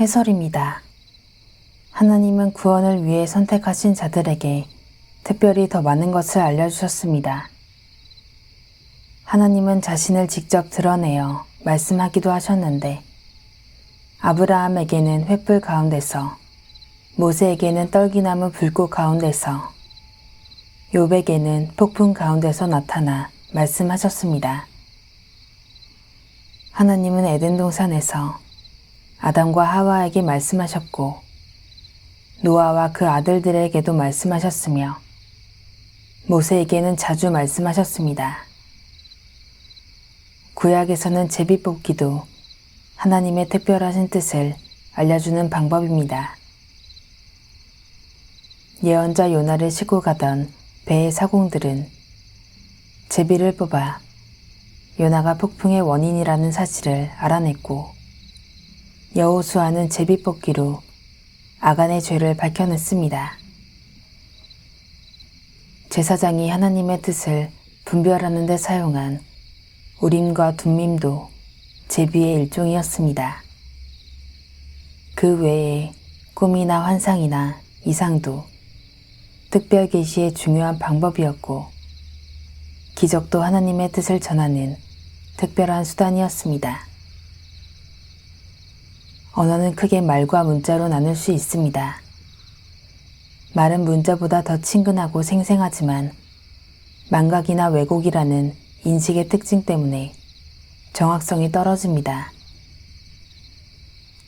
해설입니다. 하나님은 구원을 위해 선택하신 자들에게 특별히 더 많은 것을 알려주셨습니다. 하나님은 자신을 직접 드러내어 말씀하기도 하셨는데 아브라함에게는 횃불 가운데서, 모세에게는 떨기나무 불꽃 가운데서, 욥에게는 폭풍 가운데서 나타나 말씀하셨습니다. 하나님은 에덴 동산에서 아담과 하와에게 말씀하셨고 노아와 그 아들들에게도 말씀하셨으며 모세에게는 자주 말씀하셨습니다. 구약에서는 제비뽑기도 하나님의 특별하신 뜻을 알려주는 방법입니다. 예언자 요나를 싣고 가던 배의 사공들은 제비를 뽑아 요나가 폭풍의 원인이라는 사실을 알아냈고 여호수아는 제비뽑기로 아간의 죄를 밝혀냈습니다. 제사장이 하나님의 뜻을 분별하는 데 사용한 우림과 둠밈도 제비의 일종이었습니다. 그 외에 꿈이나 환상이나 이상도 특별 계시의 중요한 방법이었고 기적도 하나님의 뜻을 전하는 특별한 수단이었습니다. 언어는 크게 말과 문자로 나눌 수 있습니다. 말은 문자보다 더 친근하고 생생하지만 망각이나 왜곡이라는 인식의 특징 때문에 정확성이 떨어집니다.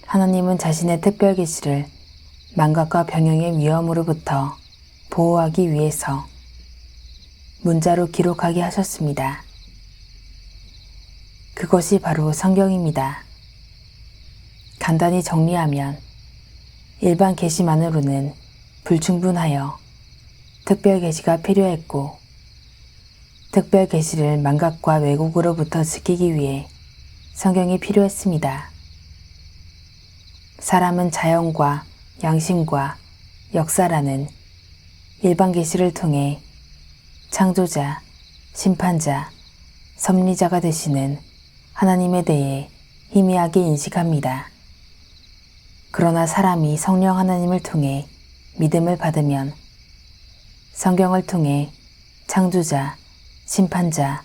하나님은 자신의 특별 계시를 망각과 병영의 위험으로부터 보호하기 위해서 문자로 기록하게 하셨습니다. 그것이 바로 성경입니다. 간단히 정리하면 일반 계시만으로는 불충분하여 특별 계시가 필요했고 특별 계시를 망각과 왜곡으로부터 지키기 위해 성경이 필요했습니다. 사람은 자연과 양심과 역사라는 일반 계시를 통해 창조자, 심판자, 섭리자가 되시는 하나님에 대해 희미하게 인식합니다. 그러나 사람이 성령 하나님을 통해 믿음을 받으면 성경을 통해 창조자, 심판자,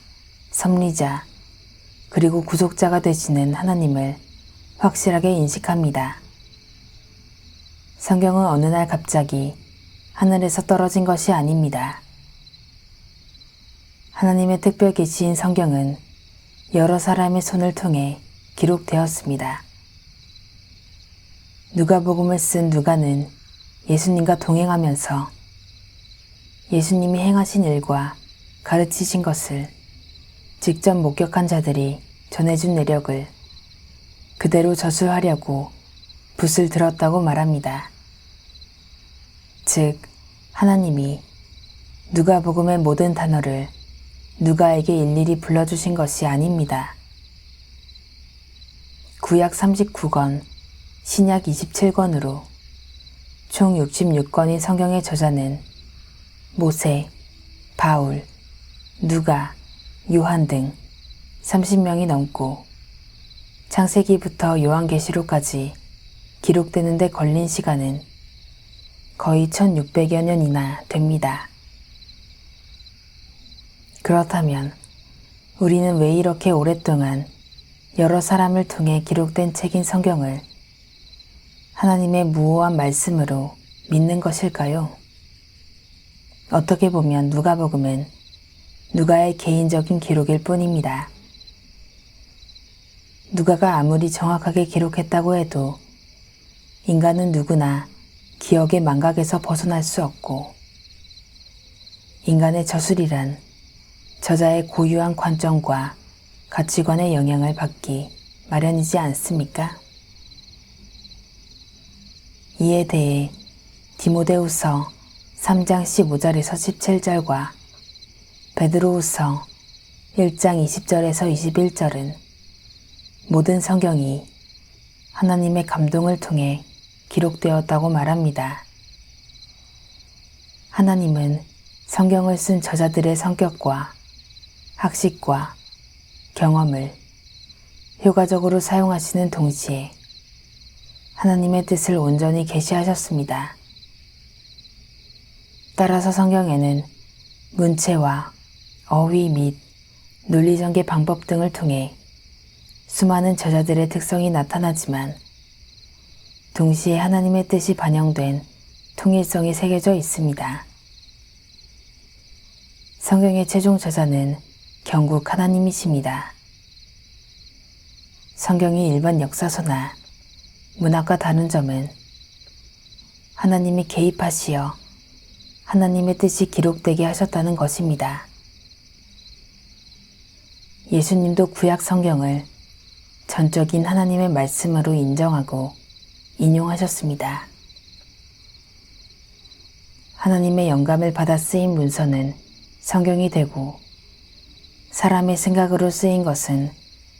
섭리자, 그리고 구속자가 되시는 하나님을 확실하게 인식합니다. 성경은 어느 날 갑자기 하늘에서 떨어진 것이 아닙니다. 하나님의 특별 계시인 성경은 여러 사람의 손을 통해 기록되었습니다. 누가복음을 쓴 누가는 예수님과 동행하면서 예수님이 행하신 일과 가르치신 것을 직접 목격한 자들이 전해준 내력을 그대로 저술하려고 붓을 들었다고 말합니다. 즉, 하나님이 누가복음의 모든 단어를 누가에게 일일이 불러주신 것이 아닙니다. 구약 39권, 신약 27권으로 총 66권인 성경의 저자는 모세, 바울, 누가, 요한 등 30명이 넘고 창세기부터 요한계시록까지 기록되는 데 걸린 시간은 거의 1600여 년이나 됩니다. 그렇다면 우리는 왜 이렇게 오랫동안 여러 사람을 통해 기록된 책인 성경을 하나님의 무오한 말씀으로 믿는 것일까요? 어떻게 보면 누가복음은 누가의 개인적인 기록일 뿐입니다. 누가가 아무리 정확하게 기록했다고 해도 인간은 누구나 기억의 망각에서 벗어날 수 없고 인간의 저술이란 저자의 고유한 관점과 가치관의 영향을 받기 마련이지 않습니까? 이에 대해 디모데후서 3장 15절에서 17절과 베드로후서 1장 20절에서 21절은 모든 성경이 하나님의 감동을 통해 기록되었다고 말합니다. 하나님은 성경을 쓴 저자들의 성격과 학식과 경험을 효과적으로 사용하시는 동시에 하나님의 뜻을 온전히 계시하셨습니다. 따라서 성경에는 문체와 어휘 및 논리전개 방법 등을 통해 수많은 저자들의 특성이 나타나지만 동시에 하나님의 뜻이 반영된 통일성이 새겨져 있습니다. 성경의 최종 저자는 결국 하나님이십니다. 성경이 일반 역사서나 문학과 다른 점은 하나님이 개입하시어 하나님의 뜻이 기록되게 하셨다는 것입니다. 예수님도 구약 성경을 전적인 하나님의 말씀으로 인정하고 인용하셨습니다. 하나님의 영감을 받아 쓰인 문서는 성경이 되고 사람의 생각으로 쓰인 것은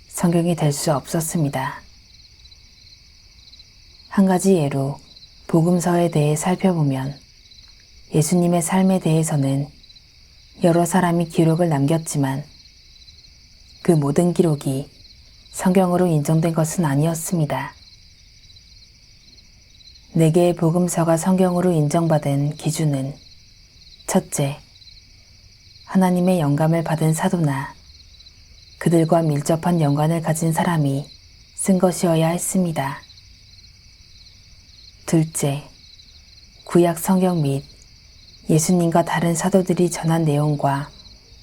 성경이 될 수 없었습니다. 한 가지 예로 복음서에 대해 살펴보면 예수님의 삶에 대해서는 여러 사람이 기록을 남겼지만 그 모든 기록이 성경으로 인정된 것은 아니었습니다. 4개의 복음서가 성경으로 인정받은 기준은 첫째, 하나님의 영감을 받은 사도나 그들과 밀접한 연관을 가진 사람이 쓴 것이어야 했습니다. 둘째, 구약 성경 및 예수님과 다른 사도들이 전한 내용과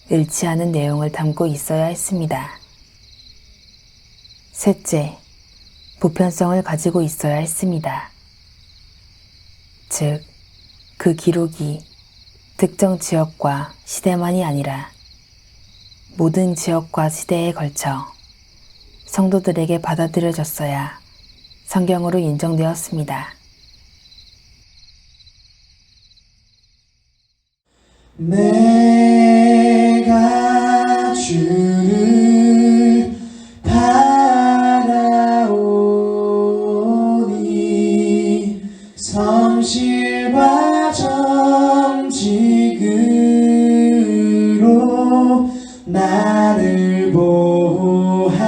일치하는 내용을 담고 있어야 했습니다. 셋째, 보편성을 가지고 있어야 했습니다. 즉, 그 기록이 특정 지역과 시대만이 아니라 모든 지역과 시대에 걸쳐 성도들에게 받아들여졌어야 성경으로 인정되었습니다. 내가 주를 바라오니 성실과 정직으로 나를 보호하소서.